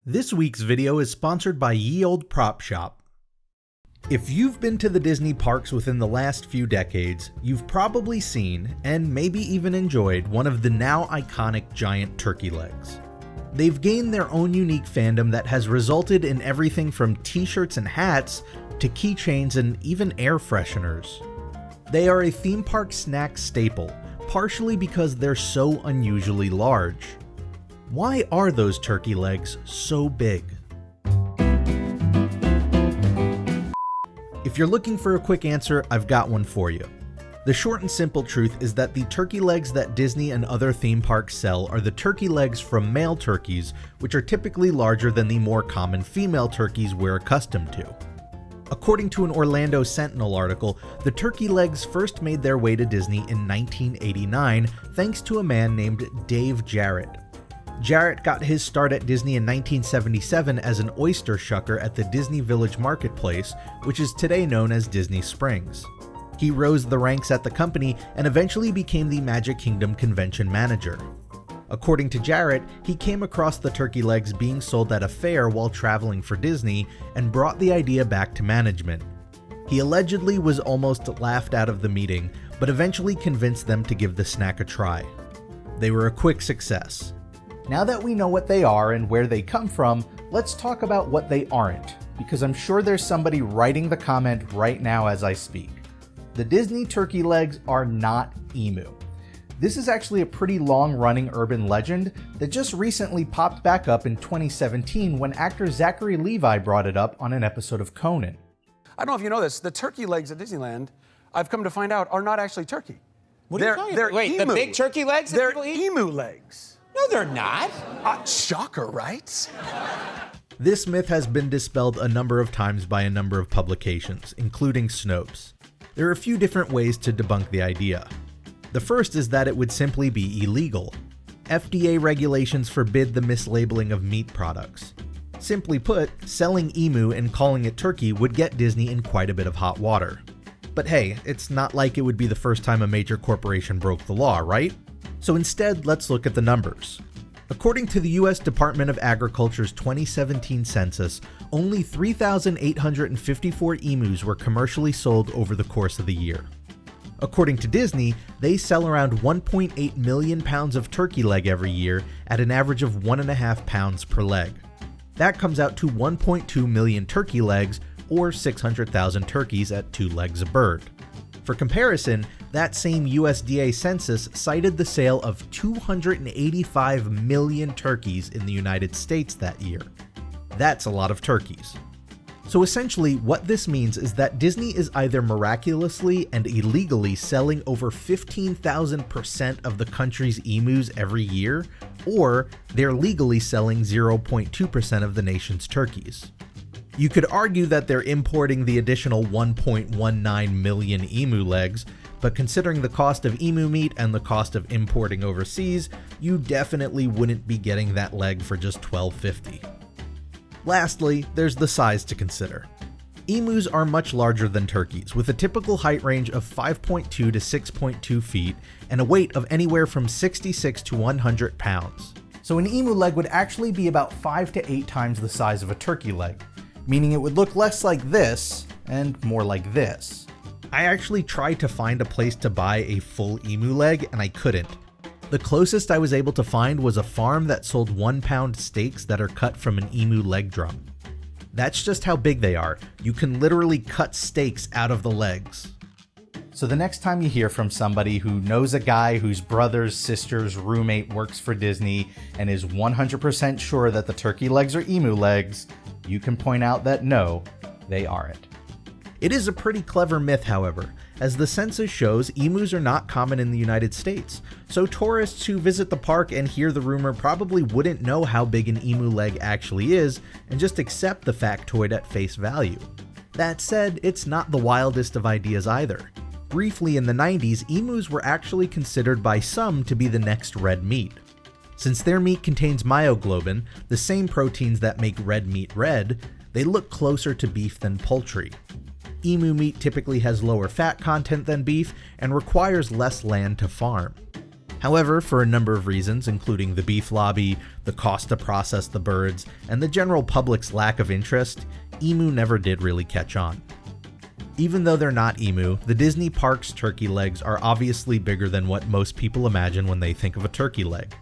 This week's video is sponsored by Ye Olde Prop Shop. If you've been to the Disney parks within the last few decades, you've probably seen, and maybe even enjoyed, one of the now iconic giant turkey legs. They've gained their own unique fandom that has resulted in everything from t-shirts and hats to keychains and even air fresheners. They are a theme park snack staple, partially because they're so unusually large. Why are those turkey legs so big? If you're looking for a quick answer, I've got one for you. The short and simple truth is that the turkey legs that Disney and other theme parks sell are the turkey legs from male turkeys, which are typically larger than the more common female turkeys we're accustomed to. According to an Orlando Sentinel article, the turkey legs first made their way to Disney in 1989 thanks to a man named Dave Jarrett. Jarrett got his start at Disney in 1977 as an oyster shucker at the Disney Village Marketplace, which is today known as Disney Springs. He rose the ranks at the company and eventually became the Magic Kingdom convention manager. According to Jarrett, he came across the turkey legs being sold at a fair while traveling for Disney and brought the idea back to management. He allegedly was almost laughed out of the meeting, but eventually convinced them to give the snack a try. They were a quick success. Now that we know what they are and where they come from, let's talk about what they aren't, because I'm sure there's somebody writing the comment right now as I speak. The Disney turkey legs are not emu. This is actually a pretty long-running urban legend that just recently popped back up in 2017 when actor Zachary Levi brought it up on an episode of Conan. I don't know if you know this, the turkey legs at Disneyland, I've come to find out, are not actually turkey. What are you talking about? Wait, emu. the big turkey legs that They're people eat? emu legs. No, they're not. Shocker, right? This myth has been dispelled a number of times by a number of publications, including Snopes. There are a few different ways to debunk the idea. The first is that it would simply be illegal. FDA regulations forbid the mislabeling of meat products. Simply put, selling emu and calling it turkey would get Disney in quite a bit of hot water. But hey, it's not like it would be the first time a major corporation broke the law, right? So instead, let's look at the numbers. According to the US Department of Agriculture's 2017 census, only 3,854 emus were commercially sold over the course of the year. According to Disney, they sell around 1.8 million pounds of turkey leg every year at an average of 1.5 pounds per leg. That comes out to 1.2 million turkey legs, or 600,000 turkeys at 2 legs a bird. For comparison, that same USDA census cited the sale of 285 million turkeys in the United States that year. That's a lot of turkeys. So essentially, what this means is that Disney is either miraculously and illegally selling over 15,000% of the country's emus every year, or they're legally selling 0.2% of the nation's turkeys. You could argue that they're importing the additional 1.19 million emu legs, but considering the cost of emu meat and the cost of importing overseas, you definitely wouldn't be getting that leg for just $12.50. Lastly, there's the size to consider. Emus are much larger than turkeys, with a typical height range of 5.2 to 6.2 feet and a weight of anywhere from 66 to 100 pounds. So an emu leg would actually be about 5 to 8 times the size of a turkey leg, meaning it would look less like this and more like this. I actually tried to find a place to buy a full emu leg and I couldn't. The closest I was able to find was a farm that sold 1-pound steaks that are cut from an emu leg drum. That's just how big they are. You can literally cut steaks out of the legs. So the next time you hear from somebody who knows a guy whose brother's sister's roommate works for Disney and is 100% sure that the turkey legs are emu legs, you can point out that no, they aren't. It is a pretty clever myth, however. As the census shows, emus are not common in the United States, so tourists who visit the park and hear the rumor probably wouldn't know how big an emu leg actually is and just accept the factoid at face value. That said, it's not the wildest of ideas either. Briefly in the 90s, emus were actually considered by some to be the next red meat. Since their meat contains myoglobin, the same proteins that make red meat red, they look closer to beef than poultry. Emu meat typically has lower fat content than beef and requires less land to farm. However, for a number of reasons, including the beef lobby, the cost to process the birds, and the general public's lack of interest, emu never did really catch on. Even though they're not emu, the Disney parks' turkey legs are obviously bigger than what most people imagine when they think of a turkey leg.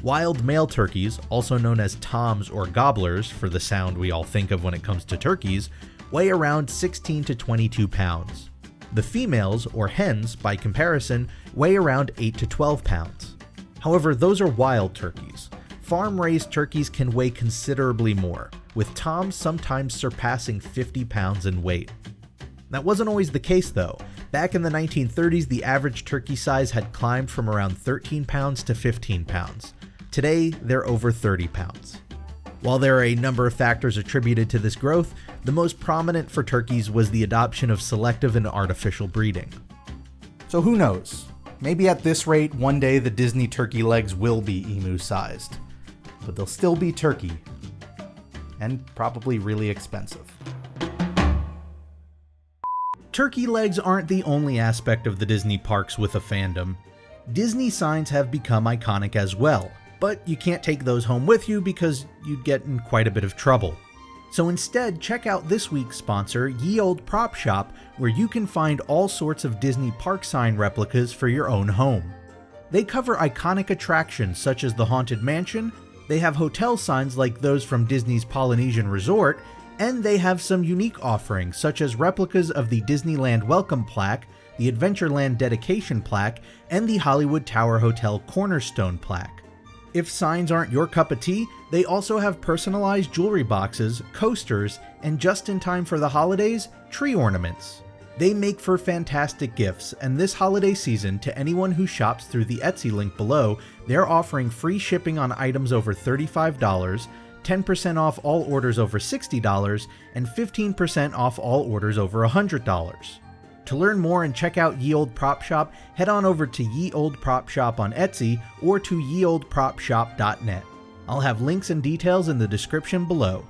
Wild male turkeys, also known as toms or gobblers for the sound we all think of when it comes to turkeys, weigh around 16 to 22 pounds. The females, or hens, by comparison, weigh around 8 to 12 pounds. However, those are wild turkeys. Farm-raised turkeys can weigh considerably more, with toms sometimes surpassing 50 pounds in weight. That wasn't always the case though. Back in the 1930s, the average turkey size had climbed from around 13 pounds to 15 pounds. Today, they're over 30 pounds. While there are a number of factors attributed to this growth, the most prominent for turkeys was the adoption of selective and artificial breeding. So who knows? Maybe at this rate, one day the Disney turkey legs will be emu-sized. But they'll still be turkey. And probably really expensive. Turkey legs aren't the only aspect of the Disney parks with a fandom. Disney signs have become iconic as well, but you can't take those home with you because you'd get in quite a bit of trouble. So instead, check out this week's sponsor, Ye Olde Prop Shop, where you can find all sorts of Disney park sign replicas for your own home. They cover iconic attractions such as the Haunted Mansion, they have hotel signs like those from Disney's Polynesian Resort, and they have some unique offerings such as replicas of the Disneyland Welcome Plaque, the Adventureland Dedication Plaque, and the Hollywood Tower Hotel Cornerstone Plaque. If signs aren't your cup of tea, they also have personalized jewelry boxes, coasters, and just in time for the holidays, tree ornaments. They make for fantastic gifts, and this holiday season, to anyone who shops through the Etsy link below, they're offering free shipping on items over $35, 10% off all orders over $60, and 15% off all orders over $100. To learn more and check out Ye Olde Prop Shop, head on over to Ye Olde Prop Shop on Etsy or to yeoldepropshop.net. I'll have links and details in the description below.